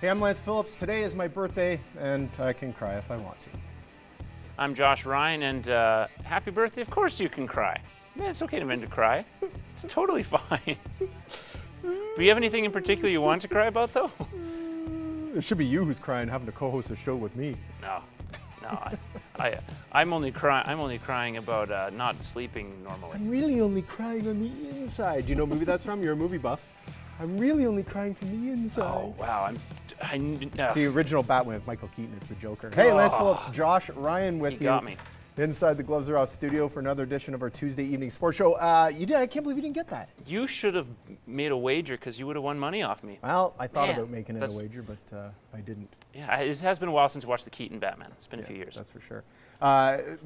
Hey, I'm Lance Phillips. Today is my birthday, and I can cry if I want to. I'm Josh Ryan, and happy birthday. Of course you can cry. Man, it's okay to cry. It's totally fine. Do you have anything in particular you want to cry about, though? It should be you who's crying, having to co-host a show with me. No, I'm only crying about not sleeping normally. I'm really only crying on the inside. Do you know what movie that's from? You're a movie buff. I'm really only crying from the inside. Oh, wow. It's the original Batman with Michael Keaton. It's the Joker. Hey, Lance Phillips, Josh Ryan with you. You got me. Inside the Gloves Are Off studio for another edition of our Tuesday evening sports show. I can't believe you didn't get that. You should have made a wager because you would have won money off me. Well, I thought about making it a wager, but I didn't. Yeah, it has been a while since I watched the Keaton Batman. It's been a few years. That's for sure.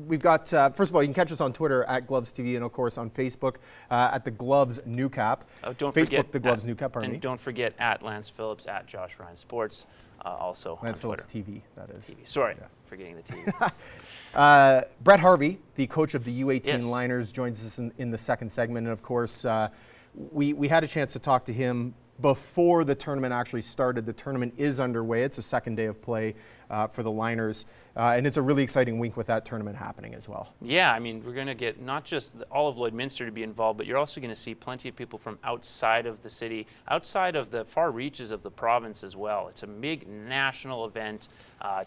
We've got, first of all, you can catch us on Twitter at Gloves TV and, of course, on Facebook at the Gloves New Cap. Oh, don't Facebook, forget the Gloves New Cap, pardon me. And don't forget at Lance Phillips, at Josh Ryan Sports, also Lance on Phillips Twitter. TV, that is. TV. Sorry, forgetting the TV. Brett Harvey, the coach of the U18 Yes. Liners, joins us in the second segment. And, of course, we had a chance to talk to him before the tournament actually started. The tournament is underway. It's the second day of play for the Liners. And it's a really exciting week with that tournament happening as well. Yeah, I mean, we're going to get not just all of Lloydminster to be involved, but you're also going to see plenty of people from outside of the city, outside of the far reaches of the province as well. It's a big national event,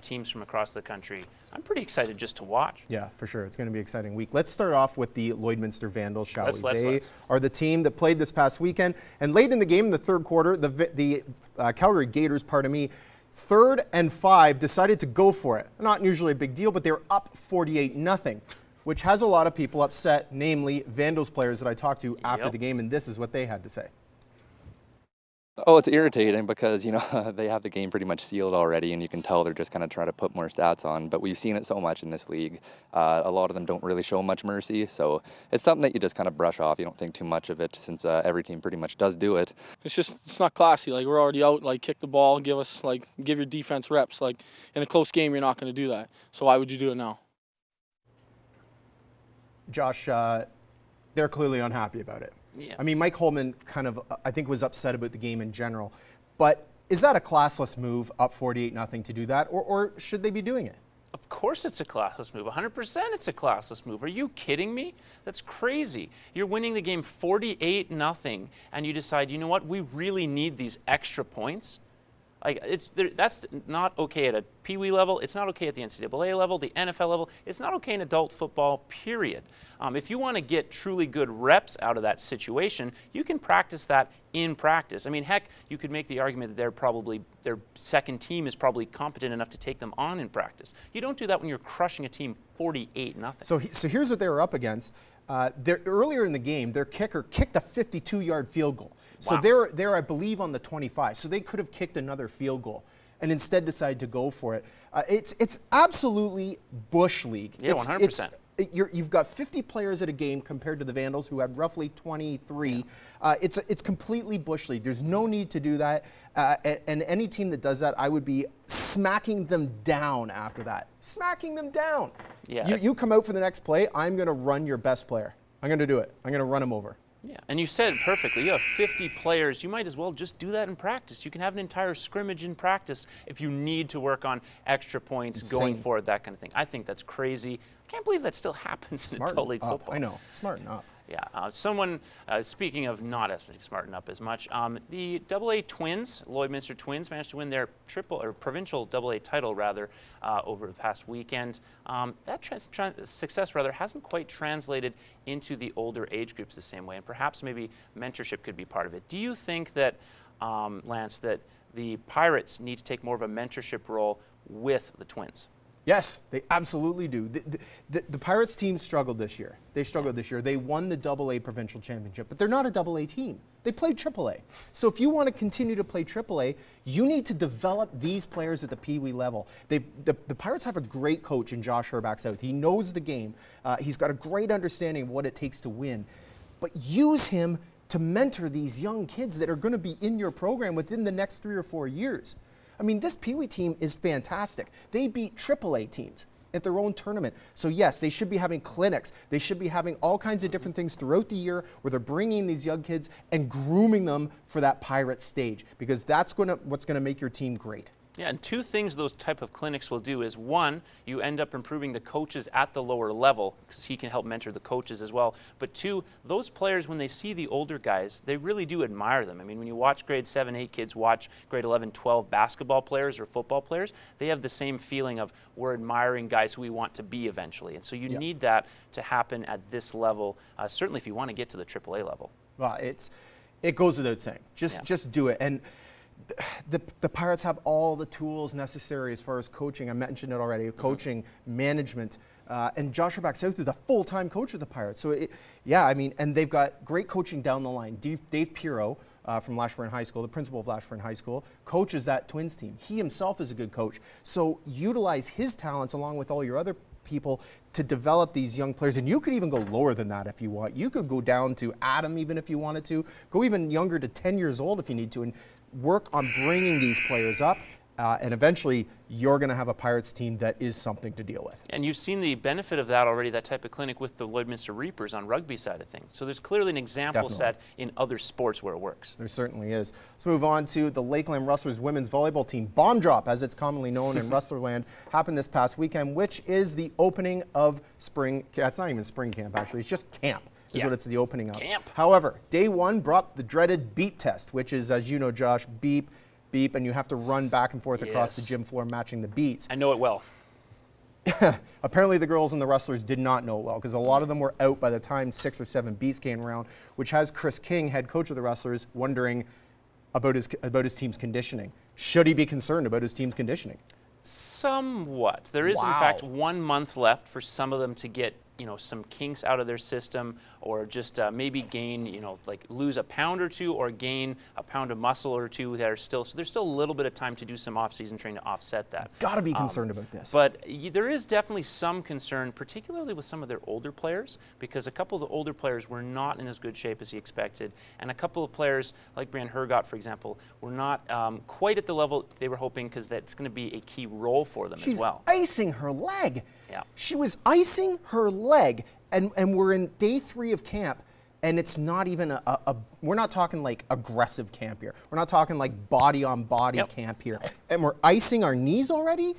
teams from across the country. I'm pretty excited just to watch. Yeah, for sure. It's going to be an exciting week. Let's start off with the Lloydminster Vandals, shall we? They are the team that played this past weekend. And late in the game, in the third quarter, the Calgary Gators, pardon me, 3rd and 5, decided to go for it. Not usually a big deal, but they were up 48-0, which has a lot of people upset, namely Vandals players that I talked to after the game, and this is what they had to say. Oh, it's irritating because, you know, they have the game pretty much sealed already, and you can tell they're just kind of trying to put more stats on. But we've seen it so much in this league. A lot of them don't really show much mercy, so it's something that you just kind of brush off. You don't think too much of it since every team pretty much does do it. It's not classy. Like, we're already out. Like, kick the ball, give your defense reps. Like, in a close game, you're not going to do that. So why would you do it now? Josh, they're clearly unhappy about it. Yeah. I mean, Mike Holman kind of, I think, was upset about the game in general. But is that a classless move, up 48-0 to do that, or should they be doing it? Of course it's a classless move. 100% it's a classless move. Are you kidding me? That's crazy. You're winning the game 48-0, and you decide, you know what, we really need these extra points. Like, that's not okay at a Pee Wee level. It's not okay at the NCAA level, the NFL level. It's not okay in adult football, period. If you want to get truly good reps out of that situation, you can practice that in practice. I mean, heck, you could make the argument that their second team is probably competent enough to take them on in practice. You don't do that when you're crushing a team 48-0. So here's what they were up against. Earlier in the game, their kicker kicked a 52-yard field goal. So they're, I believe, on the 25. So they could have kicked another field goal and instead decided to go for it. It's absolutely Bush League. Yeah, 100%. You've got 50 players at a game compared to the Vandals, who had roughly 23. Yeah. It's completely Bush League. There's no need to do that. And any team that does that, I would be smacking them down after that. Smacking them down. Yeah. You come out for the next play, I'm going to run your best player. I'm going to do it. I'm going to run him over. Yeah, and you said it perfectly. You have 50 players. You might as well just do that in practice. You can have an entire scrimmage in practice if you need to work on extra points, going forward, that kind of thing. I think that's crazy. I can't believe that still happens in adult league football. I know. Smarten up. Yeah, speaking of not smarten up as much, the AA Twins, Lloydminster Twins, managed to win their provincial AA title over the past weekend. That success hasn't quite translated into the older age groups the same way, and perhaps maybe mentorship could be part of it. Do you think that, Lance, that the Pirates need to take more of a mentorship role with the Twins? Yes, they absolutely do. The Pirates team struggled this year. They struggled this year. They won the AA provincial championship, but they're not a AA team. They played AAA. So if you want to continue to play AAA, you need to develop these players at the Pee Wee level. The Pirates have a great coach in Josh Herback-South. He knows the game. He's got a great understanding of what it takes to win. But use him to mentor these young kids that are going to be in your program within the next 3 or 4 years. I mean, this Pee Wee team is fantastic. They beat AAA teams. at their own tournament. So yes, they should be having clinics. They should be having all kinds of different things throughout the year where they're bringing these young kids and grooming them for that Pirate stage, because that's what's going to make your team great. Yeah, and two things those type of clinics will do is, one, you end up improving the coaches at the lower level because he can help mentor the coaches as well. But two, those players, when they see the older guys, they really do admire them. I mean, when you watch grade 7, 8 kids watch grade 11, 12 basketball players or football players, they have the same feeling of, we're admiring guys who we want to be eventually. And so you need that to happen at this level, certainly if you want to get to the AAA level. Well, it goes without saying. Just do it. And the Pirates have all the tools necessary as far as coaching. I mentioned it already, coaching, management. And Josh Urbach-South is a full-time coach of the Pirates. So, and they've got great coaching down the line. Dave Pirro from Lashburn High School, the principal of Lashburn High School, coaches that Twins team. He himself is a good coach. So utilize his talents along with all your other people to develop these young players. And you could even go lower than that if you want. You could go down to Adam even if you wanted to. Go even younger to 10 years old if you need to. And work on bringing these players up, and eventually you're going to have a Pirates team that is something to deal with. And you've seen the benefit of that already, that type of clinic with the Lloydminster Reapers on rugby side of things. So there's clearly an example set in other sports where it works. There certainly is. Let's move on to the Lakeland Rustlers women's volleyball team. Bomb Drop, as it's commonly known in Rustlerland, happened this past weekend, which is the opening of spring. It's not even spring camp, actually. It's just camp. Is what it's the opening of. Camp. However, day one brought the dreaded beep test, which is, as you know, Josh, beep, beep, and you have to run back and forth across the gym floor matching the beats. I know it well. Apparently the girls and the Rustlers did not know it well, because a lot of them were out by the time 6 or 7 beats came around, which has Chris King, head coach of the Rustlers, wondering about his team's conditioning. Should he be concerned about his team's conditioning? Somewhat. There is, in fact, 1 month left for some of them to get some kinks out of their system, or just maybe gain, like lose a pound or two, or gain a pound of muscle or two that are still, so there's still a little bit of time to do some off-season training to offset that. Got to be concerned about this. But there is definitely some concern, particularly with some of their older players, because a couple of the older players were not in as good shape as he expected, and a couple of players, like Brian Hergott, for example, were not quite at the level they were hoping, because that's going to be a key role for them as well. She's icing her leg. Yeah. She was icing her leg, and we're in day 3 of camp, and it's not even we're not talking like aggressive camp here. We're not talking like body on body camp here. And we're icing our knees already?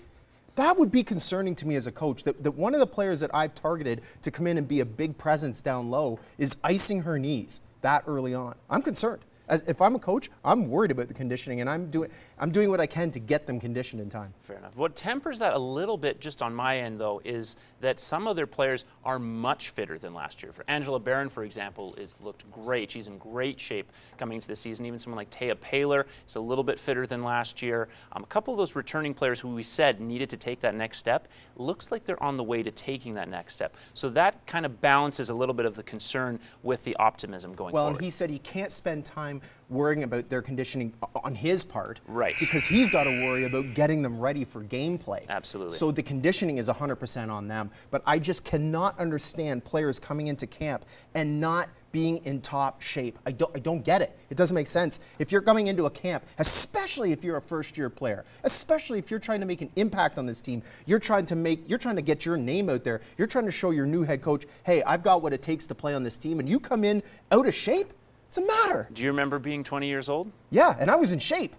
That would be concerning to me as a coach, that one of the players that I've targeted to come in and be a big presence down low is icing her knees that early on. I'm concerned. If I'm a coach, I'm worried about the conditioning, and I'm doing what I can to get them conditioned in time. Fair enough. What tempers that a little bit, just on my end, though, is that some of their players are much fitter than last year. For Angela Barron, for example, looked great. She's in great shape coming into the season. Even someone like Taya Paler is a little bit fitter than last year. A couple of those returning players who we said needed to take that next step, looks like they're on the way to taking that next step. So that kind of balances a little bit of the concern with the optimism going forward. Well, and he said he can't spend time worrying about their conditioning on his part. Right. Because he's got to worry about getting them ready for gameplay. Absolutely. So the conditioning is 100% on them. But I just cannot understand players coming into camp and not being in top shape. I don't get it. It doesn't make sense. If you're coming into a camp, especially if you're a first-year player, especially if you're trying to make an impact on this team, you're trying to get your name out there. You're trying to show your new head coach, hey, I've got what it takes to play on this team, and you come in out of shape? What's the matter? Do you remember being 20 years old? Yeah, and I was in shape.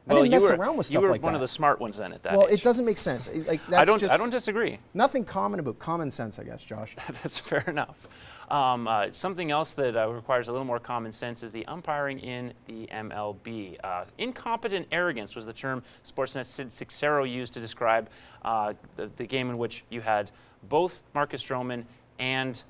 I didn't mess around with stuff like that. You were one of the smart ones then at that age. Well, it doesn't make sense. I don't disagree. Nothing common about common sense, I guess, Josh. That's fair enough. Something else that requires a little more common sense is the umpiring in the MLB. Incompetent arrogance was the term Sportsnet Sid Cicero used to describe the game in which you had both Marcus Stroman and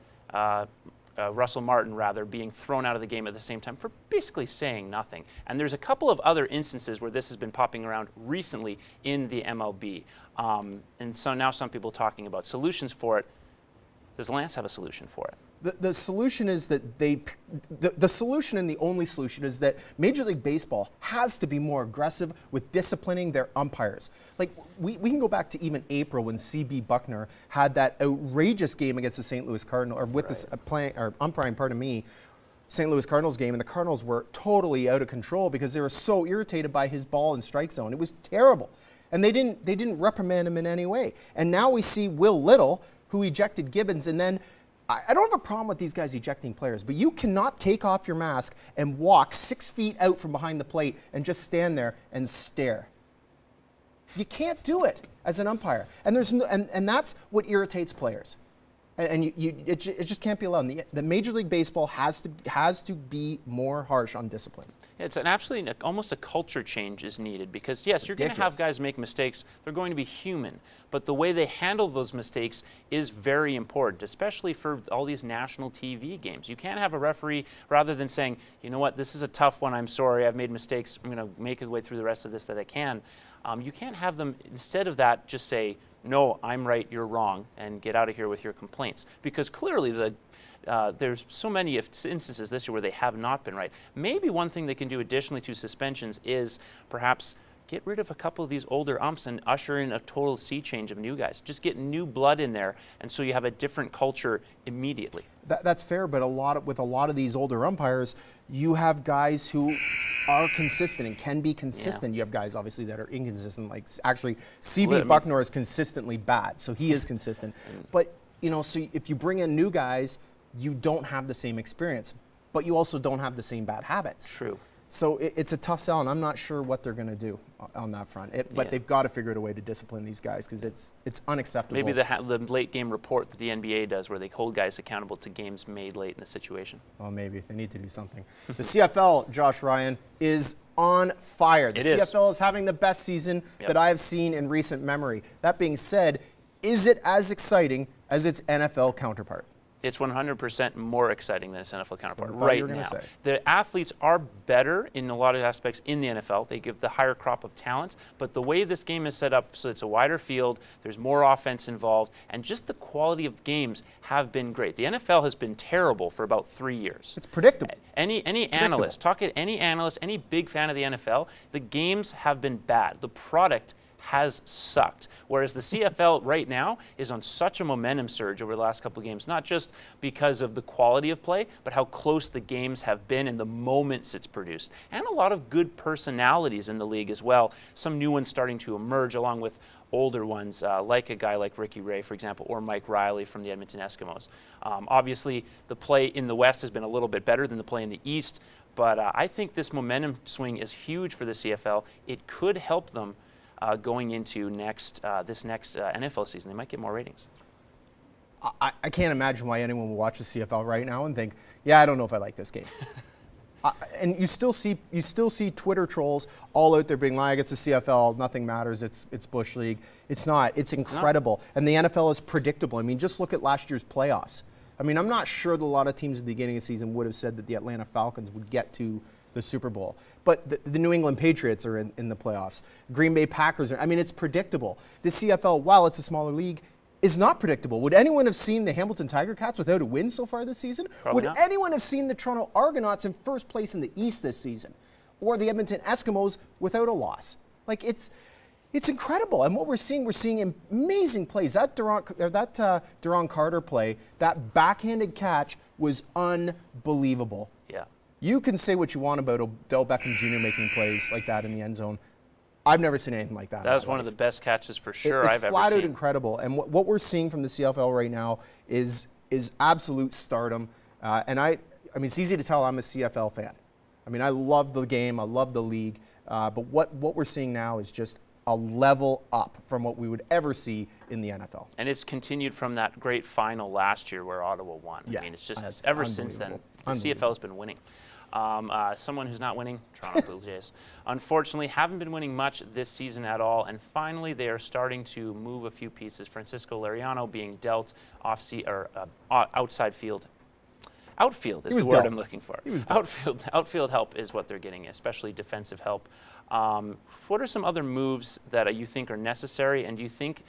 Russell Martin, being thrown out of the game at the same time for basically saying nothing. And there's a couple of other instances where this has been popping around recently in the MLB. And so now some people talking about solutions for it. Does Lance have a solution for it? The solution is that the solution and the only solution is that Major League Baseball has to be more aggressive with disciplining their umpires. Like, we can go back to even April when C.B. Buckner had that outrageous game against the St. Louis Cardinals, or with this umpiring, St. Louis Cardinals game, and the Cardinals were totally out of control because they were so irritated by his ball and strike zone. It was terrible. And they didn't reprimand him in any way. And now we see Will Little, who ejected Gibbons, and then I don't have a problem with these guys ejecting players, but you cannot take off your mask and walk 6 feet out from behind the plate and just stand there and stare. You can't do it as an umpire. And and that's what irritates players. And it just can't be allowed. The Major League Baseball has to be more harsh on discipline. It's almost a culture change is needed, because yes, you're going to have guys make mistakes. They're going to be human, but the way they handle those mistakes is very important, especially for all these national TV games. You can't have a referee, rather than saying, you know what, this is a tough one, I'm sorry, I've made mistakes, I'm going to make it way through the rest of this that I can. You can't have them, instead of that, just say, no, I'm right, you're wrong, and get out of here with your complaints. Because clearly there's so many instances this year where they have not been right. Maybe one thing they can do additionally to suspensions is perhaps get rid of a couple of these older umps and usher in a total sea change of new guys. Just get new blood in there, and so you have a different culture immediately. That's fair, but with a lot of these older umpires, you have guys who are consistent and can be consistent. Yeah. You have guys, obviously, that are inconsistent. Like, actually, C.B. Bucknor is consistently bad, so he is consistent. But, so if you bring in new guys, you don't have the same experience, but you also don't have the same bad habits. True. So it's a tough sell, and I'm not sure what they're going to do on that front. But they've got to figure out a way to discipline these guys, because it's unacceptable. Maybe the late game report that the NBA does, where they hold guys accountable to games made late in the situation. Well, maybe they need to do something. The CFL, Josh Ryan, is on fire. The CFL is having the best season that I have seen in recent memory. That being said, is it as exciting as its NFL counterpart? It's 100% more exciting than its NFL counterpart right now. The athletes are better in a lot of aspects in the NFL. They give the higher crop of talent, but the way this game is set up, so it's a wider field, there's more offense involved, and just the quality of games have been great. The NFL has been terrible for about 3 years. It's predictable. Any analyst, talk to any analyst, any big fan of the NFL, the games have been bad. The product has sucked. Whereas the CFL right now is on such a momentum surge over the last couple of games, not just because of the quality of play, but how close the games have been and the moments it's produced. And a lot of good personalities in the league as well. Some new ones starting to emerge along with older ones, like a guy like Ricky Ray, for example, or Mike Riley from the Edmonton Eskimos. Obviously, the play in the West has been a little bit better than the play in the East, but I think this momentum swing is huge for the CFL. It could help them going into this next NFL season. They might get more ratings. I can't imagine why anyone will watch the CFL right now and think, yeah, I don't know if I like this game. And you still see Twitter trolls all out there being like, it's the CFL, nothing matters, it's Bush League. It's not. It's incredible. And the NFL is predictable. I mean, just look at last year's playoffs. I mean, I'm not sure that a lot of teams at the beginning of the season would have said that the Atlanta Falcons would get to the Super Bowl. But the New England Patriots are in the playoffs. Green Bay Packers are. I mean, it's predictable. The CFL, while it's a smaller league, is not predictable. Would anyone have seen the Hamilton Tiger Cats without a win so far this season? Probably Would not. anyone have seen the Toronto Argonauts in first place in the East this season? Or the Edmonton Eskimos without a loss? Like, it's incredible. And what we're seeing amazing plays. That Duron Carter play, that backhanded catch was unbelievable. Yeah. You can say what you want about Odell Beckham Jr. making plays like that in the end zone. I've never seen anything like that. That was one of the best catches for sure I've ever seen. It's flat out incredible. And what we're seeing from the CFL right now is absolute stardom. And I mean, it's easy to tell I'm a CFL fan. I mean, I love the game. I love the league. But what we're seeing now is just a level up from what we would ever see in the NFL. And it's continued from that great final last year where Ottawa won. Yeah, I mean, it's just ever since then, the CFL has been winning. Someone who's not winning, Toronto Blue Jays. Unfortunately, haven't been winning much this season at all, and finally they are starting to move a few pieces. Francisco Liriano being dealt outside field. Outfield is the word I'm looking for. Outfield help is what they're getting, especially defensive help. What are some other moves that you think are necessary, and do you think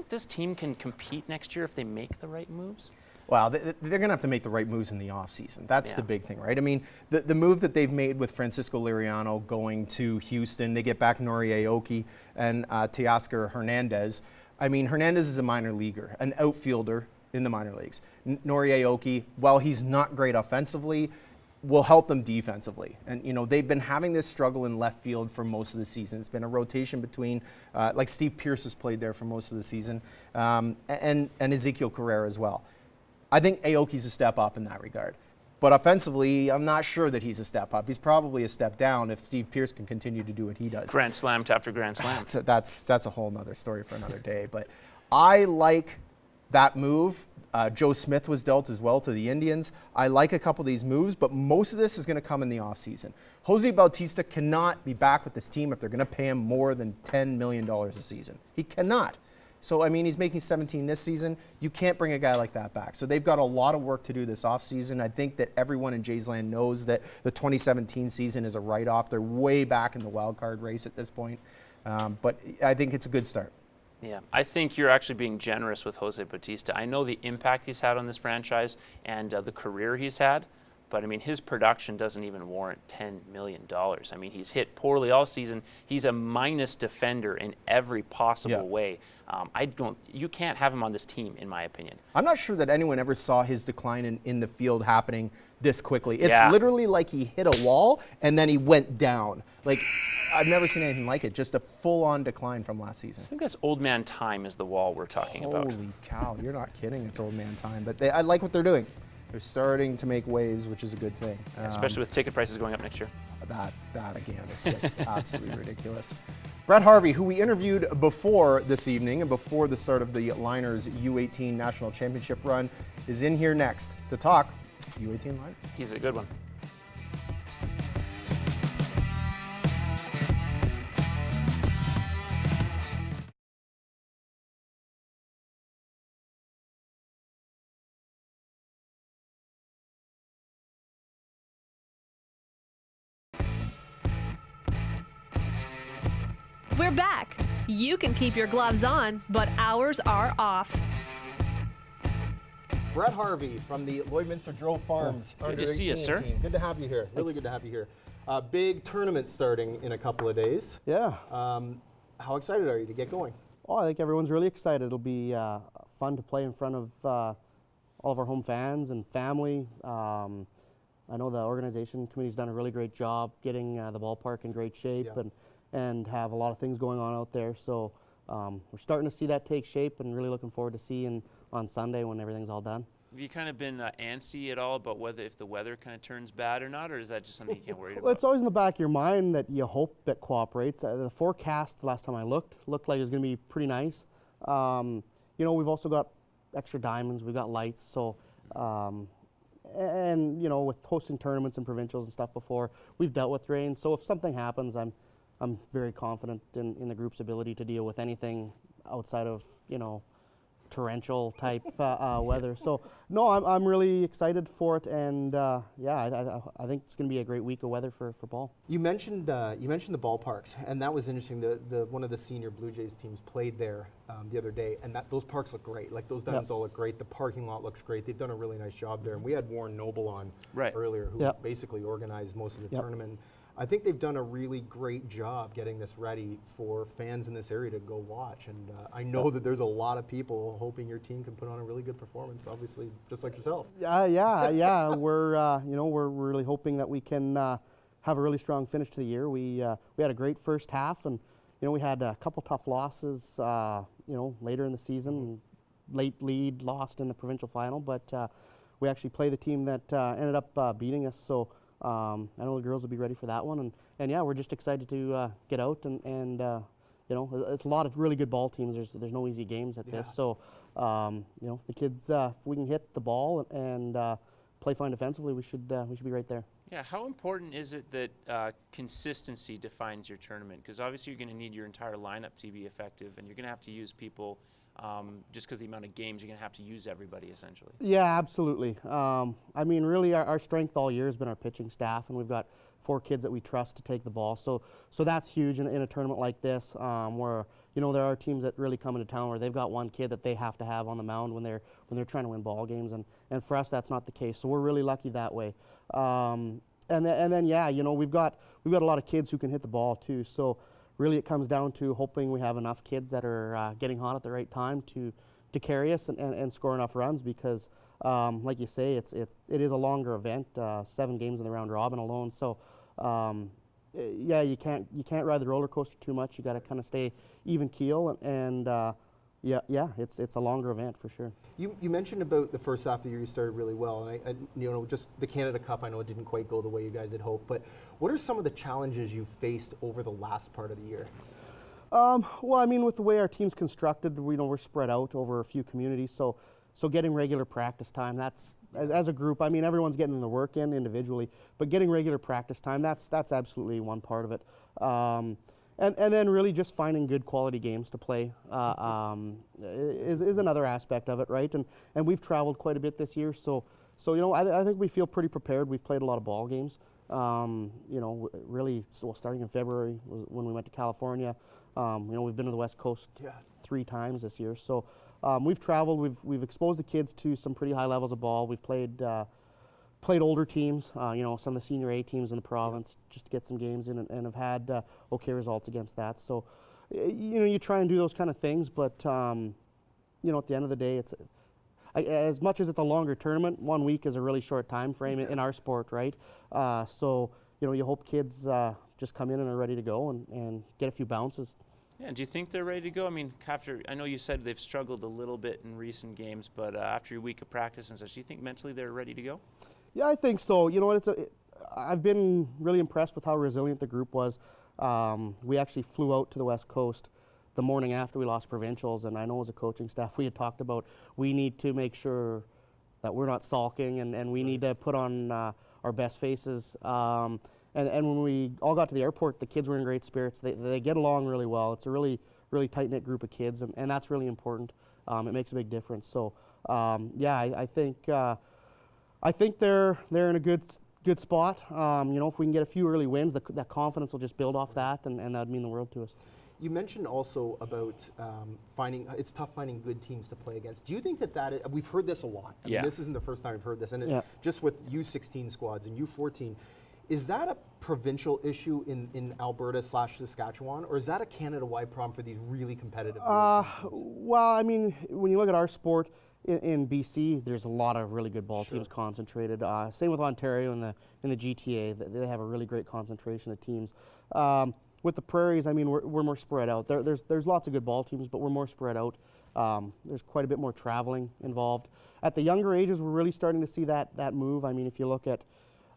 this team can compete next year if they make the right moves? Well, they're going to have to make the right moves in the offseason. That's the big thing, right? I mean, the move that they've made with Francisco Liriano going to Houston, they get back Nori Aoki and Teoscar Hernandez. I mean, Hernandez is a minor leaguer, an outfielder in the minor leagues. Nori Aoki, while he's not great offensively, will help them defensively. And, you know, they've been having this struggle in left field for most of the season. It's been a rotation between, like Steve Pearce has played there for most of the season, and Ezekiel Carrera as well. I think Aoki's a step up in that regard. But offensively, I'm not sure that he's a step up. He's probably a step down if Steve Pearce can continue to do what he does. Grand slam after grand slam. That's a whole nother story for another day. But I like that move. Joe Smith was dealt as well to the Indians. I like a couple of these moves, but most of this is going to come in the offseason. Jose Bautista cannot be back with this team if they're going to pay him more than $10 million a season. He cannot. So, I mean, he's making 17 this season. You can't bring a guy like that back. So they've got a lot of work to do this offseason. I think that everyone in Jays Land knows that the 2017 season is a write-off. They're way back in the wild card race at this point. But I think it's a good start. Yeah, I think you're actually being generous with Jose Bautista. I know the impact he's had on this franchise and the career he's had, but I mean, his production doesn't even warrant $10 million. I mean, he's hit poorly all season. He's a minus defender in every possible way. You can't have him on this team, in my opinion. I'm not sure that anyone ever saw his decline in the field happening this quickly. It's literally like he hit a wall and then he went down. Like, I've never seen anything like it. Just a full-on decline from last season. I think that's old man time is the wall we're talking about. Holy cow, you're not kidding. It's old man time. But I like what they're doing. They're starting to make waves, which is a good thing. Especially with ticket prices going up next year. That again is just absolutely ridiculous. Brett Harvey, who we interviewed before this evening and before the start of the Liners U18 National Championship run, is in here next to talk U18 Liners. He's a good one. We're back. You can keep your gloves on, but ours are off. Brett Harvey from the Lloydminster Drove Farms. Good to see you, sir. Team. Good to have you here. Really good to have you here. Big tournament starting in a couple of days. Yeah. How excited are you to get going? Oh, I think everyone's really excited. It'll be fun to play in front of all of our home fans and family. I know the organization committee's done a really great job getting the ballpark in great shape and have a lot of things going on out there. So we're starting to see that take shape and really looking forward to seeing on Sunday when everything's all done. Have you kind of been antsy at all about if the weather kind of turns bad or not, or is that just something you can't worry about? Well, it's always in the back of your mind that you hope that cooperates. The forecast, the last time I looked like it was going to be pretty nice. You know, we've also got extra diamonds, we've got lights, so and you know, with hosting tournaments and provincials and stuff before, we've dealt with rain. So if something happens, I'm very confident in the group's ability to deal with anything outside of, you know, torrential type weather. So no, I'm really excited for it, and yeah, I think it's going to be a great week of weather for ball. You mentioned the ballparks, and that was interesting. The one of the senior Blue Jays teams played there the other day, and those parks look great. Like those diamonds all look great. The parking lot looks great. They've done a really nice job there. And we had Warren Noble on earlier, who basically organized most of the tournament. I think they've done a really great job getting this ready for fans in this area to go watch. And I know that there's a lot of people hoping your team can put on a really good performance, obviously, just like yourself. Yeah. We're really hoping that we can have a really strong finish to the year. We had a great first half, and you know, we had a couple tough losses, later in the season, late lead, lost in the provincial final, but we actually played the team that ended up beating us. So I know the girls will be ready for that one, and yeah, we're just excited to get out and you know, it's a lot of really good ball teams. There's no easy games at this, so you know, the kids, if we can hit the ball and play fine defensively, we should be right there. Yeah, how important is it that consistency defines your tournament? Because obviously you're going to need your entire lineup to be effective, and you're going to have to use people. Just because the amount of games, you're going to have to use everybody essentially. Yeah, absolutely. I mean, really, our strength all year has been our pitching staff, and we've got 4 kids that we trust to take the ball. So that's huge in a tournament like this, where you know, there are teams that really come into town where they've got one kid that they have to have on the mound when they're trying to win ball games, and for us that's not the case. So we're really lucky that way. And then yeah, you know, we've got a lot of kids who can hit the ball too. So really, it comes down to hoping we have enough kids that are getting hot at the right time to carry us and score enough runs, because like you say, it is a longer event, 7 games in the round robin alone. So, yeah, you can't ride the roller coaster too much. You got to kind of stay even keel, and yeah, it's a longer event for sure. You mentioned about the first half of the year you started really well, and just the Canada Cup. I know it didn't quite go the way you guys had hoped, but what are some of the challenges you faced over the last part of the year? Well, I mean, with the way our team's constructed, we're spread out over a few communities, so getting regular practice time, that's as a group. I mean, everyone's getting the work in individually, but getting regular practice time, that's absolutely one part of it. And then really just finding good quality games to play is another aspect of it, right? And we've traveled quite a bit this year, so I think we feel pretty prepared. We've played a lot of ball games. Really, so starting in February was when we went to California. We've been to the West Coast 3 times this year, so we've traveled. We've exposed the kids to some pretty high levels of ball. We've played older teams, some of the senior A teams in the province, just to get some games in, and have had okay results against that. So, you try and do those kind of things, but at the end of the day, as much as it's a longer tournament, 1 week is a really short time frame in our sport, right? So, you hope kids just come in and are ready to go and get a few bounces. Yeah, do you think they're ready to go? I mean, I know you said they've struggled a little bit in recent games, but after your week of practice and such, do you think mentally they're ready to go? Yeah, I think so. I've been really impressed with how resilient the group was. We actually flew out to the West Coast the morning after we lost provincials, and I know as a coaching staff we had talked about we need to make sure that we're not sulking, and we need to put on our best faces. And when we all got to the airport, the kids were in great spirits. They get along really well. It's a really, really tight-knit group of kids, and that's really important. It makes a big difference. So, yeah, I think they're in a good spot. If we can get a few early wins, that confidence will just build off that, and that would mean the world to us. You mentioned also about it's tough finding good teams to play against. Do you think that we've heard this a lot? I mean, this isn't the first time we've heard this, and just with U16 squads and U14, is that a provincial issue in Alberta/Saskatchewan, or is that a Canada-wide problem for these really competitive teams? Well, I mean, when you look at our sport in BC, there's a lot of really good ball teams concentrated. Same with Ontario in the GTA. They have a really great concentration of teams. With the Prairies, I mean, we're more spread out. There's lots of good ball teams, but we're more spread out. There's quite a bit more traveling involved. At the younger ages, we're really starting to see that move. I mean, if you look at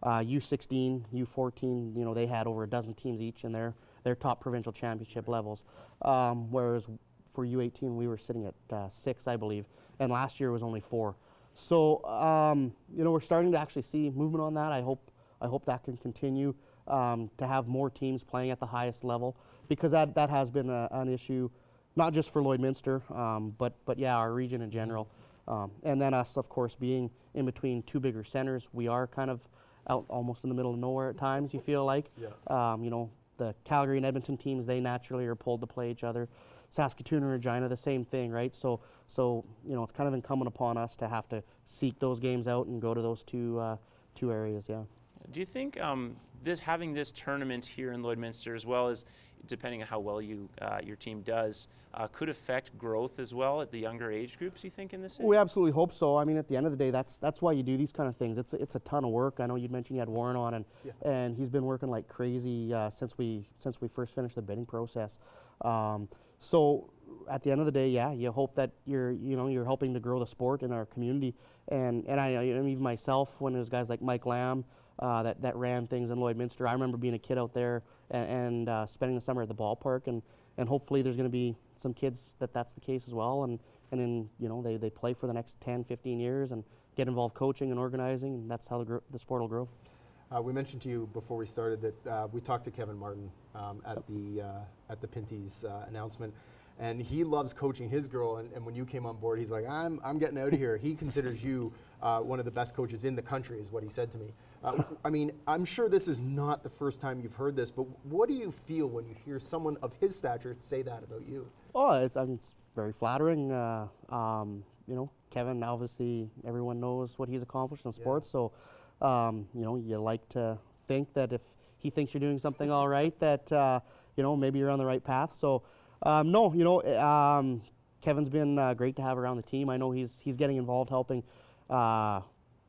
U16, U14, they had over a dozen teams each in their top provincial championship levels, whereas for U18 we were sitting at 6, I believe, and last year was only 4. So we're starting to actually see movement on that. I hope that can continue to have more teams playing at the highest level, because that has been an issue, not just for Lloydminster, but yeah, our region in general. And then us, of course, being in between 2 bigger centers, we are kind of out almost in the middle of nowhere at times, you feel like. The Calgary and Edmonton teams, they naturally are pulled to play each other. Saskatoon and Regina, the same thing, right? So it's kind of incumbent upon us to have to seek those games out and go to those two areas, yeah. Do you think having this tournament here in Lloydminster, as well as depending on how well your team does, could affect growth as well at the younger age groups, you think, in this city? We absolutely hope so. I mean, at the end of the day, that's why you do these kind of things. It's a ton of work. I know you mentioned you had Warren on, and he's been working like crazy since we first finished the bidding process. So at the end of the day, yeah, you hope that you're helping to grow the sport in our community. And I even myself, when there's guys like Mike Lamb that ran things in Lloydminster, I remember being a kid out there and spending the summer at the ballpark, and hopefully there's going to be some kids that's the case as well, and then they play for the next 10, 15 years and get involved coaching and organizing, and that's how the sport will grow. We mentioned to you before we started that we talked to Kevin Martin at the Pinty's announcement, and he loves coaching his girl. And when you came on board, he's like, I'm getting out of here. He considers you one of the best coaches in the country, is what he said to me. I mean, I'm sure this is not the first time you've heard this, but what do you feel when you hear someone of his stature say that about you? Oh, it's very flattering. Kevin, obviously, everyone knows what he's accomplished in sports, so you like to think that if he thinks you're doing something all right, that maybe you're on the right path. So Kevin's been great to have around the team. I know he's getting involved helping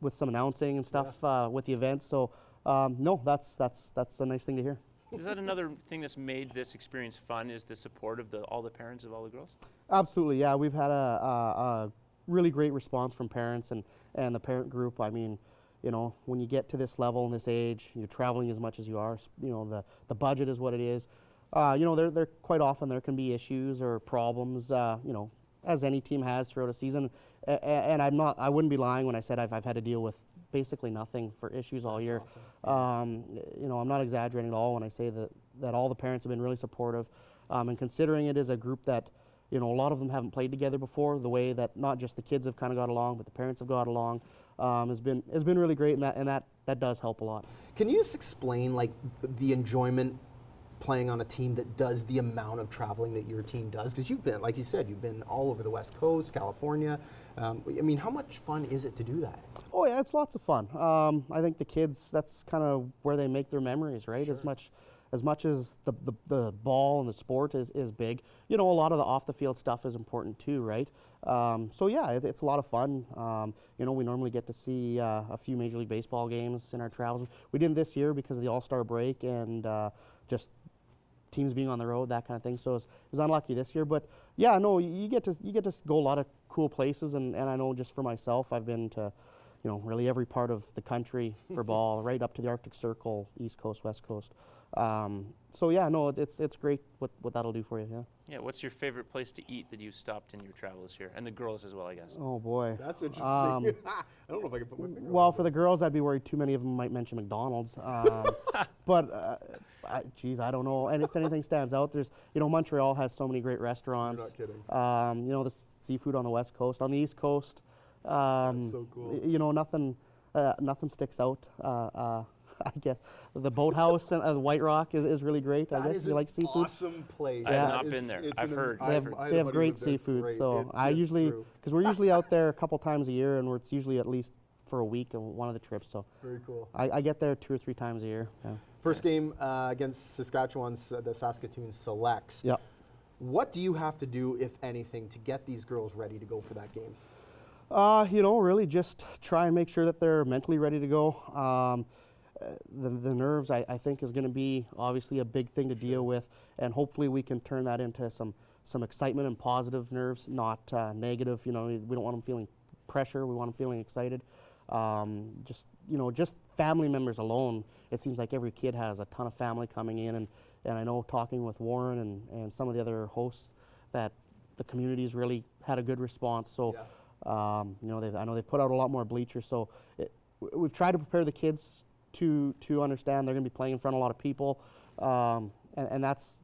with some announcing and stuff with the events. So no, that's a nice thing to hear. Is that another thing that's made this experience fun, is the support of all the parents of all the girls? Absolutely, yeah. We've had a really great response from parents and the parent group. I mean, you know, when you get to this level and this age, you're traveling as much as you are, you know, the budget is what it is. You know, there quite often there can be issues or problems, you know, as any team has throughout a season. And I wouldn't be lying when I said I've had to deal with basically nothing for issues all year. Awesome. You know, I'm not exaggerating at all when I say that all the parents have been really supportive. And considering it is a group that, you know, a lot of them haven't played together before, the way that not just the kids have kind of got along, but the parents have got along, has been really great, and that does help a lot. Can you just explain like the enjoyment playing on a team that does the amount of traveling that your team does? Because you've been, like you said, you've been all over the West Coast, California. I mean, how much fun is it to do that? Oh yeah, it's lots of fun. I think the kids, that's kind of where they make their memories, right? Sure. As much as the ball and the sport is big, you know, a lot of the off the field stuff is important too, right? So yeah, it's a lot of fun. You know, we normally get to see a few Major League Baseball games in our travels. We didn't this year because of the All-Star break and just teams being on the road, that kind of thing. So it was unlucky this year, but yeah, no, you get to go a lot of cool places, and I know just for myself, I've been to, you know, really every part of the country for ball, right up to the Arctic Circle, East Coast, West Coast. So yeah, no, it's great what that'll do for you. Yeah. Yeah. What's your favorite place to eat that you stopped in your travels here, and the girls as well, I guess? Oh boy, that's interesting. I don't know if I can put my finger. Well, for the girls, I'd be worried too many of them might mention McDonald's. But geez, I don't know. And if anything stands out, there's, you know, Montreal has so many great restaurants. You're not kidding. You know, the seafood on the West Coast, on the East Coast. That's so cool. You know, nothing sticks out. I guess the Boathouse and the White Rock is really great. That I guess is you like seafood. Awesome place. I have not been there. I've heard. They have great seafood. So I usually, because we're usually out there a couple times a year, and it's usually at least for a week on one of the trips. So very cool. I get there 2 or 3 times a year. Yeah. First game against Saskatchewan's the Saskatoon Selects. Yep. What do you have to do, if anything, to get these girls ready to go for that game? You know, really just try and make sure that they're mentally ready to go. The nerves, I think, is going to be obviously a big thing to deal with, and hopefully we can turn that into some excitement and positive nerves, not negative. You know, we don't want them feeling pressure. We want them feeling excited. Just family members alone. It seems like every kid has a ton of family coming in, and I know talking with Warren and some of the other hosts that the community's really had a good response. So, yeah. You know, I know they've put out a lot more bleachers. So we've tried to prepare the kids to understand they're going to be playing in front of a lot of people, and that's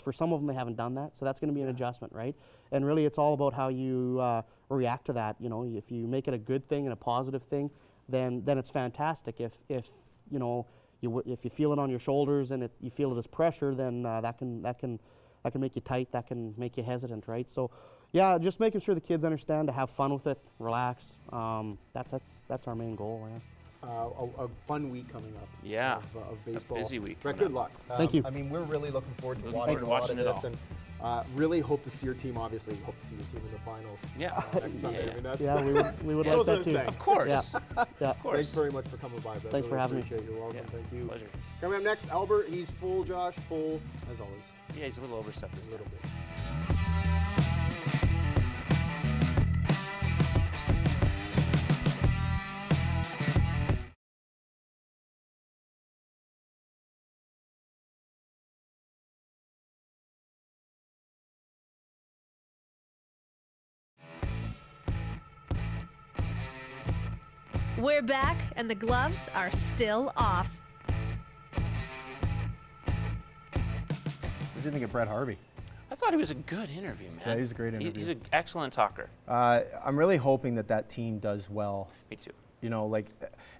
for some of them, they haven't done that, so that's going to be an adjustment, right? And really, it's all about how you react to that. You know, if you make it a good thing and a positive thing, then it's fantastic. If you know, if you feel it on your shoulders and you feel it as pressure, then that can make you tight, that can make you hesitant, right? So yeah, just making sure the kids understand to have fun with it, relax. That's our main goal. Yeah. A fun week coming up. Yeah, of baseball. A busy week. Brett, good luck. Thank you. I mean, we're really looking forward to watching a lot of it this, all. and really hope to see your team. Obviously, hope to see your team in the finals. Yeah, next Sunday. yeah. I mean, that's we would like that too. Of course. Yeah. Of course. Thanks very much for coming by, Brett. Thanks for having me. Appreciate it. You're welcome. Yeah, Thank you. Pleasure. Coming up next, Albert. He's full, Josh. Full as always. Yeah, he's a little overstuffed this A little bit. We're back, and the gloves are still off. What did you think of Brett Harvey? I thought he was a good interview, man. Yeah, he was a great interview. He's an excellent talker. I'm really hoping that team does well. Me too. You know, like,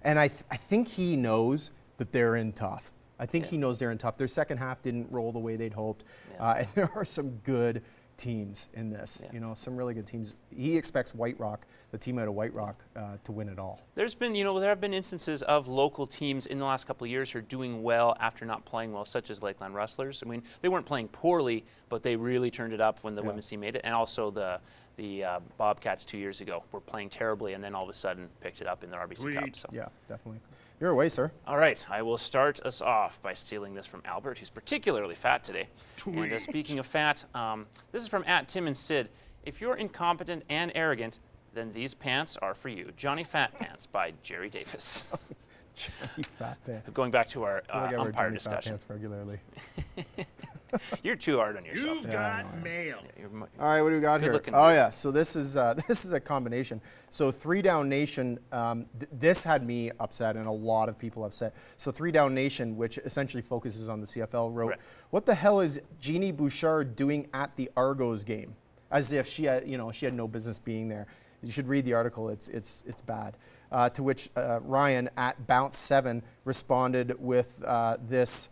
and I think he knows that they're in tough. I think he knows they're in tough. Their second half didn't roll the way they'd hoped, and there are some good teams in this. You know, some really good teams. He expects White Rock, the team out of White Rock, to win it all. There's been, there have been instances of local teams in the last couple of years who are doing well after not playing well, such as Lakeland Rustlers. I mean, they weren't playing poorly, but they really turned it up when the women's team made it. And also the Bobcats 2 years ago were playing terribly, and then all of a sudden picked it up in the RBC Cup. So. Yeah, definitely. You're away, sir. All right, I will start us off by stealing this from Albert, who's particularly fat today. Tweet. And speaking of fat, this is from @Tim and Sid. If you're incompetent and arrogant, then these pants are for you. Johnny Fat Pants by Jerry Davis. Johnny Fat Pants. Going back to our I wear umpire Johnny discussion. Fat Pants regularly. You're too hard on yourself. You've got mail. All right, what do we got here? looking Oh dude. yeah, so this is a combination. So 3 Down Nation, this had me upset and a lot of people upset. So 3 Down Nation, which essentially focuses on the CFL, wrote, Right. "What the hell is Jeannie Bouchard doing at the Argos game?" As if she had no business being there. You should read the article. It's bad. To which Ryan at Bounce7 responded with this.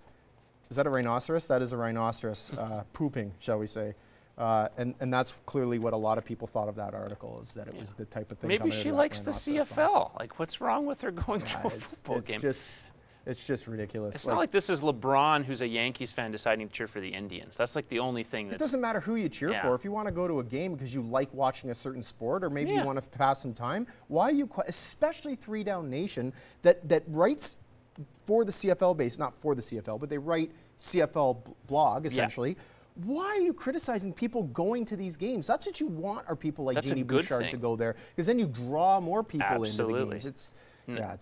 Is that a rhinoceros? That is a rhinoceros pooping, shall we say. And that's clearly what a lot of people thought of that article, is that it was the type of thing. Maybe coming out she of that likes the rhinoceros CFL. Like, what's wrong with her going to a It's football game? it's just ridiculous. It's not like this is LeBron, who's a Yankees fan, deciding to cheer for the Indians. That's like the only thing it that's... doesn't matter who you cheer Yeah. for. If you want to go to a game because you like watching a certain sport, or maybe Yeah. you want to pass some time, why are you? Especially 3 Down Nation that writes for the CFL base, not for the CFL, but they write CFL blog essentially. Why are you criticizing people going to these games? That's what you want, are people like That's a Jeannie good Bouchard thing. to go there, because then you draw more people into the Absolutely. games. It's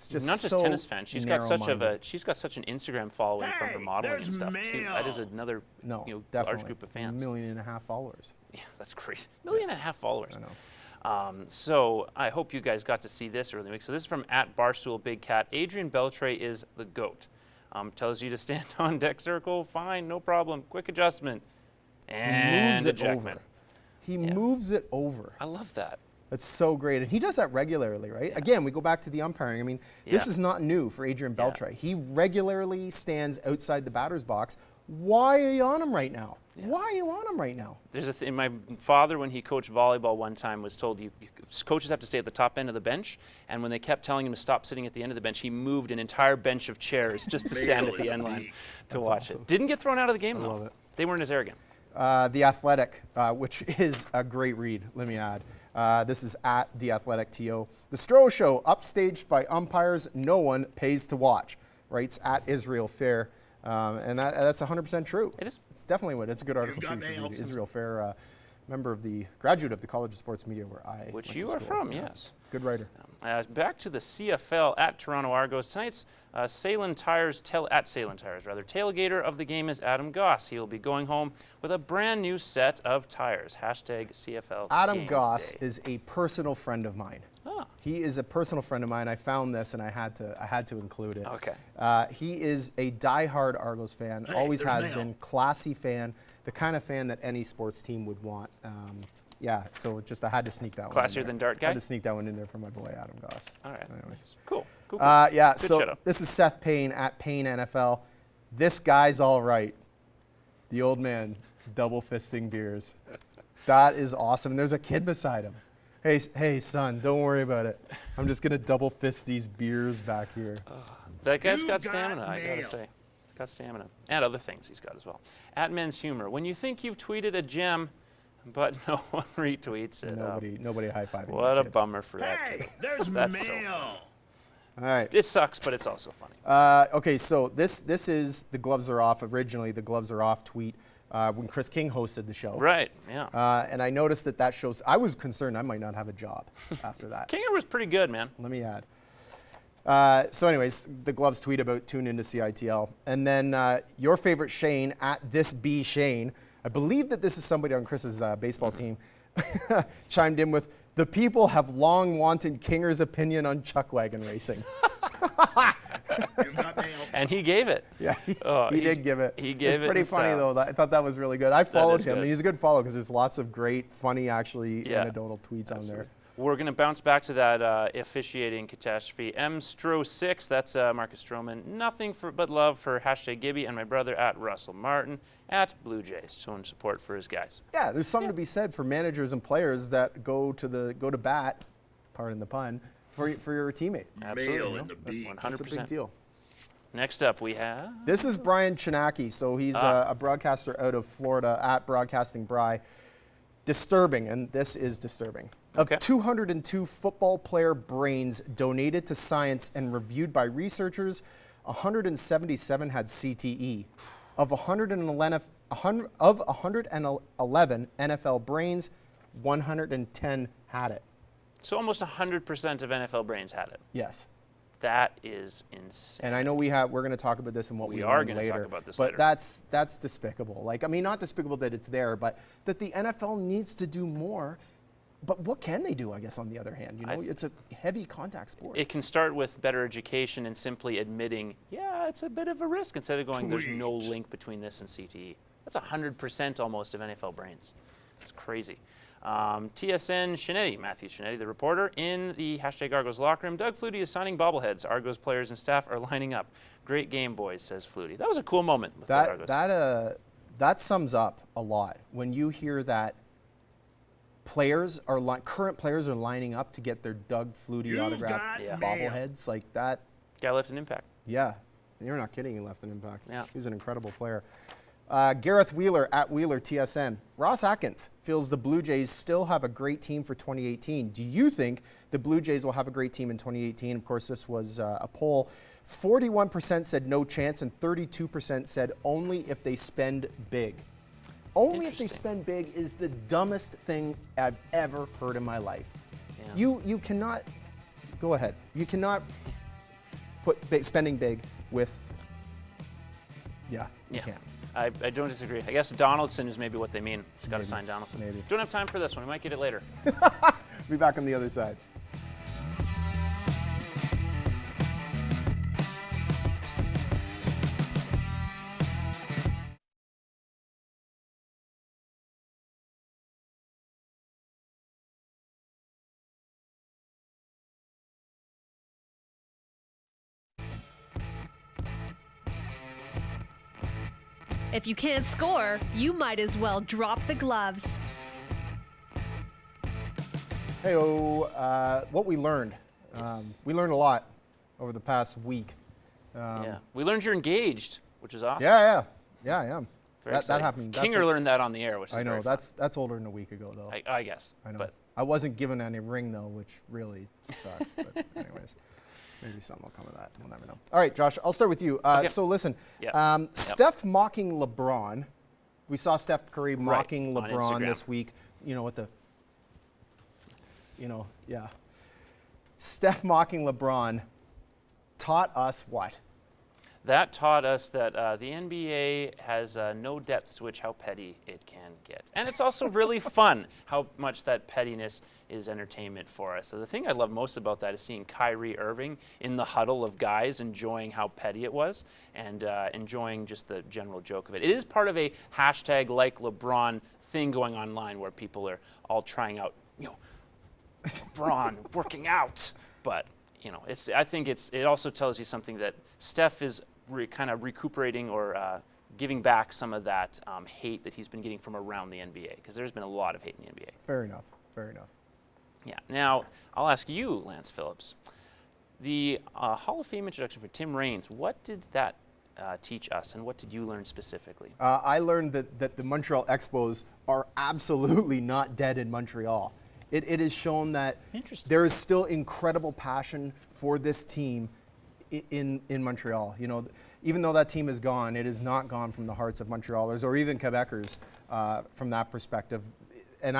just not just so tennis fans. She's got such narrow-minded. an Instagram following from her Hey, modeling and there's stuff too. That is mail. another No, large definitely. group of fans. 1.5 million followers. Yeah, that's crazy. 1.5 million followers. I know. So I hope you guys got to see this earlier in the week. So this is from @BarstoolBigCat. Adrian Beltre is the GOAT. Tells you to stand on deck circle. Fine, no problem. Quick adjustment. And Moves it ejectment. over. He moves it over. I love that. That's so great. And he does that regularly, right? Again, we go back to the umpiring. I mean, this Yeah. is not new for Adrian Beltre. He regularly stands outside the batter's box. Why are you on him right now? Why are you on him right now? There's a thing. My father, when he coached volleyball one time, was told coaches have to stay at the top end of the bench. And when they kept telling him to stop sitting at the end of the bench, he moved an entire bench of chairs just to stand at the end line to watch it. Didn't get thrown out of the game, though. love it. They weren't as arrogant. The Athletic, which is a great read, let me add. This is @The Athletic TO. The Stroh Show, upstaged by umpires no one pays to watch, writes @Israel Fair. And that's 100% true. It is. It's definitely what. It's a good article got too. You should mail. read. Israel Fair, graduate of the College of Sports Media, where I Which went you to are school. from, Yeah. yes. Good writer. Back to the CFL @Toronto Argos. Tonight's Salem Tires, tailgater of the game is Adam Goss. He will be going home with a brand new set of tires. #CFL Adam Game Goss Day. is a personal friend of mine. Oh. He is a personal friend of mine. I found this and I had to include it. Okay. He is a diehard Argos fan. Always there's has mail. been. Classy fan. The kind of fan that any sports team would want. Yeah. So I had to sneak that one. Classier in there. than Dart Guy? I had to sneak that one in there for my boy Adam Goss. All right. Anyways. Cool. Cool. Yeah. Good So shout-out. this is Seth Payne @Payne NFL. This guy's all right. The old man double fisting beers. That is awesome. And there's a kid beside him. Hey, son, don't worry about it. I'm just gonna double fist these beers back here. That guy's You got got stamina, I gotta mail. say. Got stamina. And other things he's got as well. @Men's Humor. When you think you've tweeted a gem, but no one retweets it. Nobody high fiving. What a bummer for that Hey, kid. there's That's so mail. All right. It sucks, but it's also funny. Okay, so this is the Gloves Are Off. Originally, the Gloves Are Off tweet when Chris King hosted the show. Right, yeah. And I noticed that shows. I was concerned I might not have a job after that. Kinger was pretty good, man. Let me add. So anyways, the Gloves tweet about tune into CITL. And then your favorite Shane @ThisBShane, I believe that this is somebody on Chris's baseball team, chimed in with, the people have long wanted Kinger's opinion on chuck wagon racing. You've got mail. And he gave it. Yeah, Oh, he did give it. He gave it's it pretty in funny style. though. I thought that was really good. I followed is him. good. He's a good follow because there's lots of great, funny, actually Yeah. anecdotal tweets on there. We're going to bounce back to that officiating catastrophe. Mstro6, that's Marcus Stroman. Nothing but love for #Gibby and my brother at Russell Martin at Blue Jays, showing support for his guys. Yeah, there's something to be said for managers and players that go to bat, pardon the pun, for your teammate. Absolutely. Male in the beat. 100%. That's a big deal. Next up, we have. This is Brian Chinaki, so he's a broadcaster out of Florida at Broadcasting Bry. Disturbing, and this is disturbing. Okay. Of 202 football player brains donated to science and reviewed by researchers, 177 had CTE. Of 111 NFL brains, 110 had it. So almost 100% of NFL brains had it. Yes. That is insane. And I know we're going to talk about this and what we are learned gonna later. talk about this but later. that's despicable. Like, I mean, not despicable that it's there, but that the NFL needs to do more. But what can they do, I guess, on the other hand? You know, it's a heavy contact sport. It can start with better education and simply admitting, yeah, it's a bit of a risk, instead of going, there's no link between this and CTE. That's 100% almost of NFL brains. It's crazy. TSN Shinetti, Matthew Shinetti, the reporter, in the #Argos locker room. Doug Flutie is signing bobbleheads. Argos players and staff are lining up. Great game, boys, says Flutie. That was a cool moment with the Argos. That sums up a lot when you hear that current players are lining up to get their Doug Flutie autographed got bobbleheads like that. Guy left an impact. Yeah, you're not kidding. He left an impact. Yeah. He's an incredible player. Gareth Wheeler at Wheeler TSN. Ross Atkins feels the Blue Jays still have a great team for 2018. Do you think the Blue Jays will have a great team in 2018? Of course, this was a poll. 41% said no chance and 32% said only if they spend big. Only if they spend big is the dumbest thing I've ever heard in my life. Yeah. You cannot, go ahead, you cannot put spending big with, you can't. I don't disagree. I guess Donaldson is maybe what they mean. Just got to sign Donaldson. Maybe. Don't have time for this one. We might get it later. Be back on the other side. If you can't score, you might as well drop the gloves. Hey-oh, what we learned. We learned a lot over the past week. Yeah. We learned you're engaged, which is awesome. Yeah, I am. Very That happened. Kinger learned that on the air, which is I know. very fun. That's older than a week ago, though. I guess. I know. But I wasn't given any ring, though, which really sucks. But anyways, maybe something will come of that. We'll never know. All right, Josh, I'll start with you. Okay. So listen, Yep. Steph mocking LeBron. We saw Steph Curry mocking on LeBron Instagram. this week. You know what the, yeah. Steph mocking LeBron taught us what? that taught us that the NBA has no depth to which how petty it can get. And it's also really fun how much that pettiness is entertainment for us. So the thing I love most about that is seeing Kyrie Irving in the huddle of guys enjoying how petty it was and enjoying just the general joke of it. It is part of a hashtag like LeBron thing going online where people are all trying out, LeBron working out. But, I think it also tells you something that Steph is kind of recuperating or giving back some of that hate that he's been getting from around the NBA, because there's been a lot of hate in the NBA. Fair enough. Fair enough. Yeah. Now, I'll ask you, Lance Phillips, the Hall of Fame introduction for Tim Raines, what did that teach us, and what did you learn specifically? I learned that the Montreal Expos are absolutely not dead in Montreal. It has shown that there is still incredible passion for this team in Montreal. Even though that team is gone, it is not gone from the hearts of Montrealers or even Quebecers from that perspective. And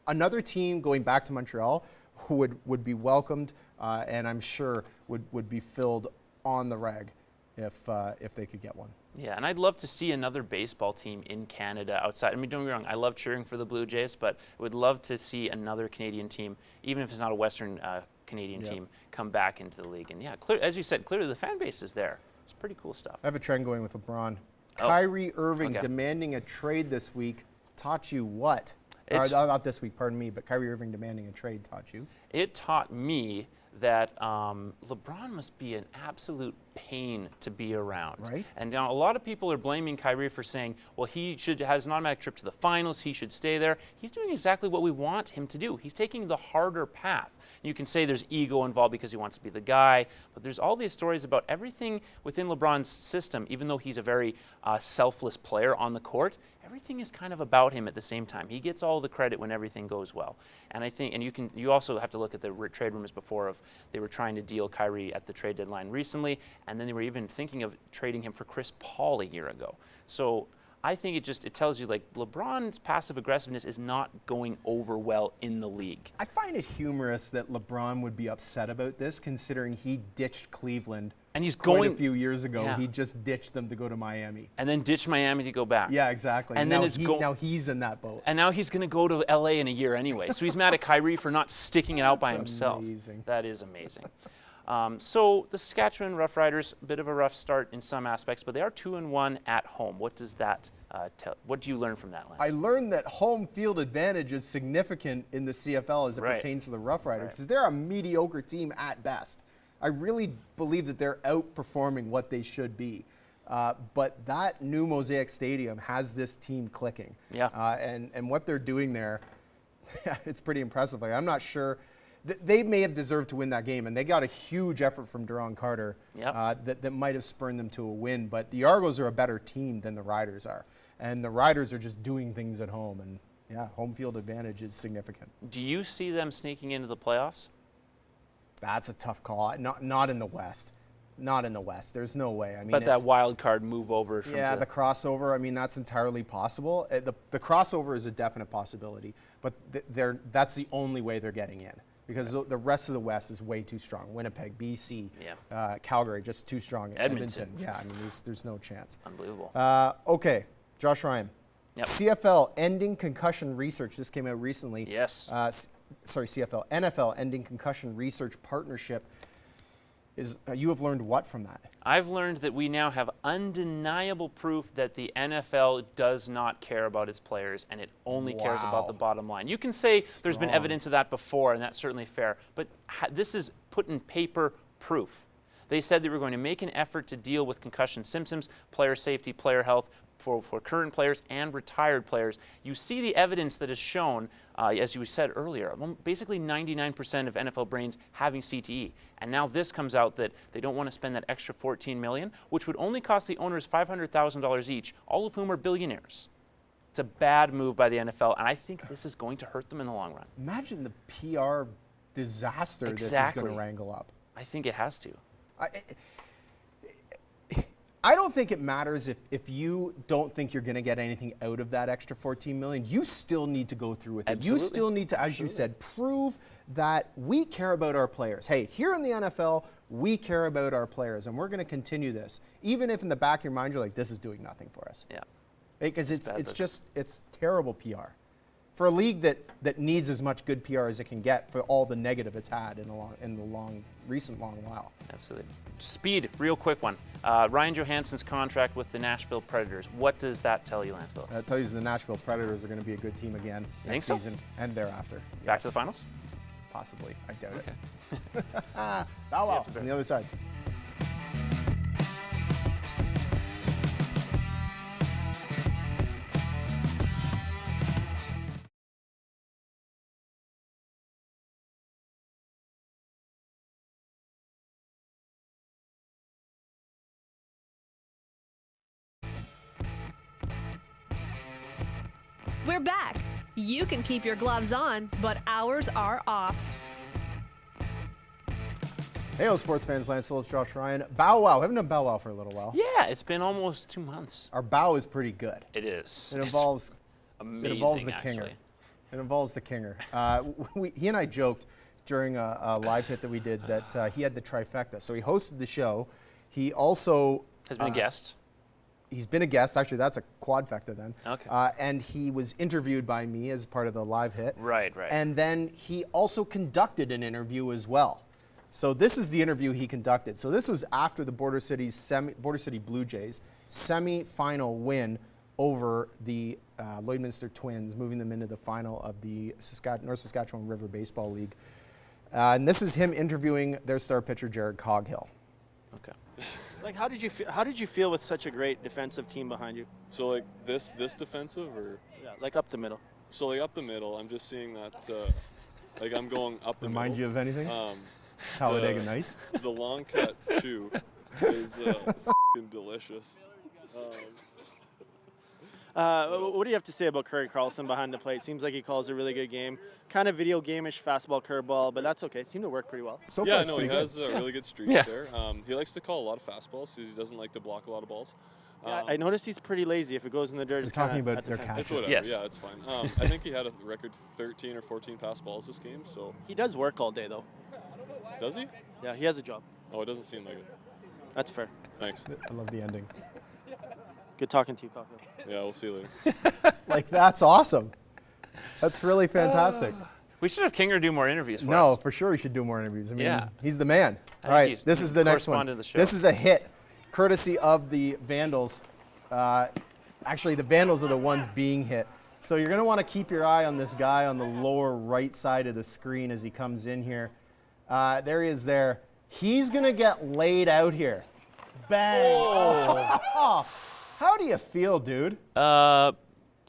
another team going back to Montreal would be welcomed and I'm sure would be filled on the rag if they could get one. Yeah, and I'd love to see another baseball team in Canada outside. I mean, don't get me wrong, I love cheering for the Blue Jays, but I would love to see another Canadian team, even if it's not a Western Canadian team, come back into the league. And yeah, as you said, clearly the fan base is there. It's pretty cool stuff. I have a trend going with LeBron. Kyrie Irving okay. demanding a trade this week taught you what? Not this week, pardon me, but Kyrie Irving demanding a trade taught you? It taught me that LeBron must be an absolute pain to be around. Right. And now a lot of people are blaming Kyrie for saying, well, he should have an automatic trip to the finals, he should stay there. He's doing exactly what we want him to do. He's taking the harder path. You can say there's ego involved because he wants to be the guy, but there's all these stories about everything within LeBron's system, even though he's a very selfless player on the court, everything is kind of about him at the same time. He gets all the credit when everything goes well. And I think, and you also have to look at the trade rumors before of they were trying to deal Kyrie at the trade deadline recently, and then they were even thinking of trading him for Chris Paul a year ago. So I think it tells you like LeBron's passive aggressiveness is not going over well in the league. I find it humorous that LeBron would be upset about this, considering he ditched Cleveland. And he's quite going a few years ago. Yeah. He just ditched them to go to Miami. And then ditched Miami to go back. Yeah, exactly. And now, then now he's in that boat. And now he's going to go to LA in a year anyway. So he's mad at Kyrie for not sticking it out by That's himself. amazing. That is amazing. So the Saskatchewan Roughriders, a bit of a rough start in some aspects, but they are 2-1 at home. What does that tell? What do you learn from that, Lance? I learned that home field advantage is significant in the CFL as it pertains to the Roughriders, because they're a mediocre team at best. I really believe that they're outperforming what they should be. But that new Mosaic Stadium has this team clicking. Yeah. And what they're doing there, it's pretty impressive. Like, I'm not sure. They may have deserved to win that game, and they got a huge effort from Duron Carter that might have spurned them to a win. But the Argos are a better team than the Riders are. And the Riders are just doing things at home. And, yeah, home field advantage is significant. Do you see them sneaking into the playoffs? That's a tough call. Not in the West. Not in the West. There's no way. I mean, But that wild card move over from the crossover, I mean, that's entirely possible. The crossover is a definite possibility, but that's the only way they're getting in, because the rest of the West is way too strong. Winnipeg, BC, Calgary, just too strong. Edmonton. Yeah, I mean, there's no chance. Unbelievable. Okay, Josh Ryan. Yep. CFL ending concussion research. This came out recently. Yes. CFL. NFL ending concussion research partnership. You have learned what from that? I've learned that we now have undeniable proof that the NFL does not care about its players, and it only cares about the bottom line. You can say there's been evidence of that before, and that's certainly fair, but this is put in paper proof. They said they were going to make an effort to deal with concussion symptoms, player safety, player health, for current players and retired players. You see the evidence that is shown, as you said earlier, basically 99% of NFL brains having CTE. And now this comes out that they don't want to spend that extra $14 million, which would only cost the owners $500,000 each, all of whom are billionaires. It's a bad move by the NFL, and I think this is going to hurt them in the long run. Imagine the PR disaster this is going to wrangle up. I think it has to. I don't think it matters if you don't think you're going to get anything out of that extra $14 million. You still need to go through with it. Absolutely. You still need to, as you said, prove that we care about our players. Hey, here in the NFL, we care about our players, and we're going to continue this, even if in the back of your mind you're like, this is doing nothing for us. Yeah. Because it's terrible PR for a league that needs as much good PR as it can get for all the negative it's had in the recent long while. Absolutely. Speed, real quick one. Ryan Johansson's contract with the Nashville Predators. What does that tell you, Lance Phillips? That tells you the Nashville Predators are going to be a good team again next season and thereafter. Back to the finals? Possibly. I doubt it. Bow wow on the other side. We're back. You can keep your gloves on, but ours are off. Hey, sports fans, Lance Phillips, Josh Ryan. Bow wow. We haven't done bow wow for a little while. Yeah, it's been almost 2 months. Our bow is pretty good. It is. It involves amazing, it involves the actually. Kinger. It involves the Kinger. He and I joked during a live hit that we did that he had the trifecta. So he hosted the show. He also has been a guest. He's been a guest. Actually, that's a quadfecta then. Okay. And he was interviewed by me as part of the live hit. Right, right. And then he also conducted an interview as well. So this is the interview he conducted. So this was after the Border City Blue Jays semi-final win over the Lloydminster Twins, moving them into the final of the North Saskatchewan River Baseball League. And this is him interviewing their star pitcher, Jared Coghill. Okay. Like, how did you feel with such a great defensive team behind you? So like this defensive, or Yeah, like up the middle. so like up the middle. I'm just seeing that like I'm going up the Remind you middle. of anything? Talladega the- Nights? The long cut chew is f***ing delicious. What do you have to say about Curry Carlson behind the plate? Seems like he calls a really good game. Kind of video game-ish fastball curveball, but that's okay. It seemed to work pretty well. So far, Yeah, it's no, he pretty good. has really good streaks Yeah. there. He likes to call a lot of fastballs because he doesn't like to block a lot of balls. Yeah, I noticed he's pretty lazy. If it goes in the dirt, We're it's talking kinda about at the their fence. catcher. It's whatever. Yes. Yeah, it's fine. I think he had a record 13 or 14 pass balls this game. So He does work all day, though. does he? Yeah, he has a job. Oh, it doesn't seem like it. That's fair. Thanks. I love the ending. Good talking to you, Coffee. Yeah, we'll see you later. Like, that's awesome. That's really fantastic. We should have Kinger do more interviews for No, us. for sure he should do more interviews. I mean, Yeah. he's the man. I All think right, he's this is the next one. correspondent of the show. This is a hit, courtesy of the Vandals. Actually, the Vandals are the ones being hit. So you're going to want to keep your eye on this guy on the lower right side of the screen as he comes in here. There he is there. He's going to get laid out here. Bang. Oh. How do you feel, dude?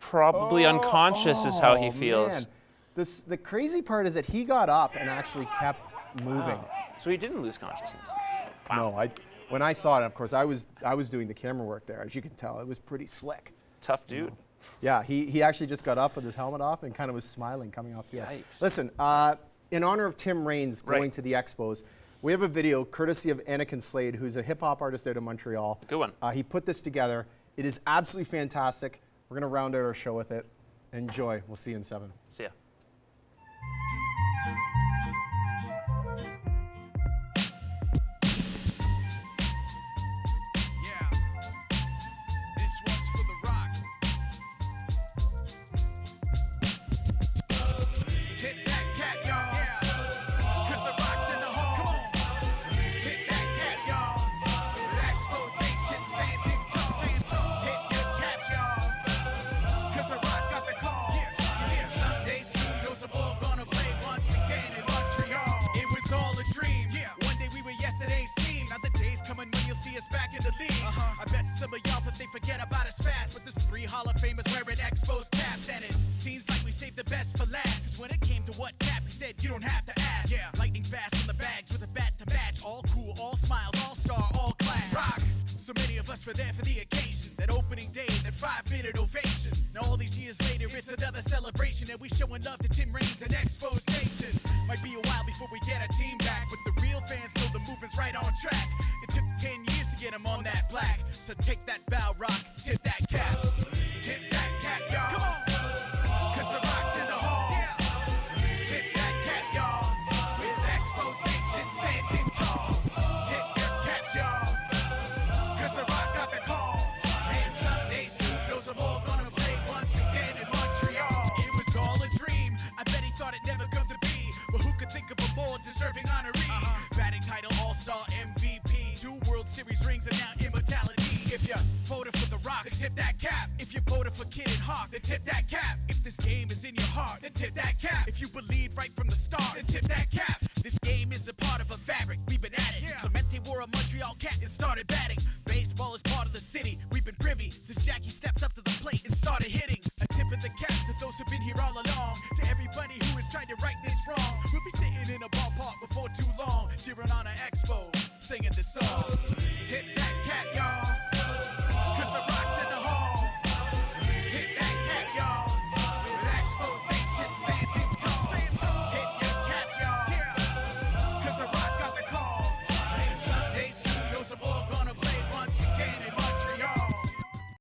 Probably unconscious is how he Oh, feels. man. The crazy part is that he got up and actually kept moving. So he didn't lose consciousness. No, when I saw it, of course, I was doing the camera work there. As you can tell, it was pretty slick. Tough dude. Yeah, he actually just got up with his helmet off and kind of was smiling coming off the field. Yikes. Listen, in honor of Tim Raines going Right. to the Expos, we have a video courtesy of Anakin Slade, who's a hip-hop artist out of Montreal. Good one. He put this together. It is absolutely fantastic. We're going to round out our show with it. Enjoy. We'll see you in 7. See ya. Yeah, this one's for the rock. Tip that cap, y'all. Yeah, cause the rock's in the hole. Tip that cap, y'all. Expos Nation standing tall. Tip your caps, y'all. Cause the rock got the call. Yeah, someday soon, those are all gonna play once again in Montreal. It was all a dream. Yeah, one day we were yesterday's team. Now the day's coming when you'll see us back in the league. I bet some of y'all that they forget about us fast. But there's 3 Hall of Famers wearing Expos caps. And it seems like we saved the best for last. Cause when it came to what cap, he said, you don't have to ask. Yeah, lightning fast on the bags with a bat to match. All cool, all smiles, all star, all class. Rock. So many of us were there for the occasion. That opening day, that 5-minute ovation. Now all these years later, it's another celebration. And we showing love to Tim Raines and Expos Nation. Might be a while before we get our team back, but the real fans know the movement's right on track. It took 10 years to get them on that black. So take that bow, rock, tip that cap. Tip that cap, y'all. Come on. Cause the rock's in the hall. Yeah. Tip that cap, y'all. With Expos Nation standing tall. Tip your caps, y'all. Cause the rock got the call. And someday soon, those are all gonna play once again in Montreal. It was all a dream. I bet he thought it never come to be. But who could think of a more deserving honoree? Batting title, All-Star, MVP. 2 World Series rings and now immortality. If you voted for the rock, then tip that cap. If you voted for Kid and Hawk, then tip that cap. If this game is in your heart, then tip that cap. If you believe right from the start, then tip that cap. This game is a part of a fabric. We've been at it. Yeah. Clemente wore a Montreal cap and started batting. Baseball is part of the city. We've been privy since Jackie stepped up to the plate and started hitting. A tip of the cap to those who've been here all along. To everybody who is trying to right this wrong. We'll be sitting in a ballpark before too long, cheering on an Expo, singing this song. Tip that cap, y'all.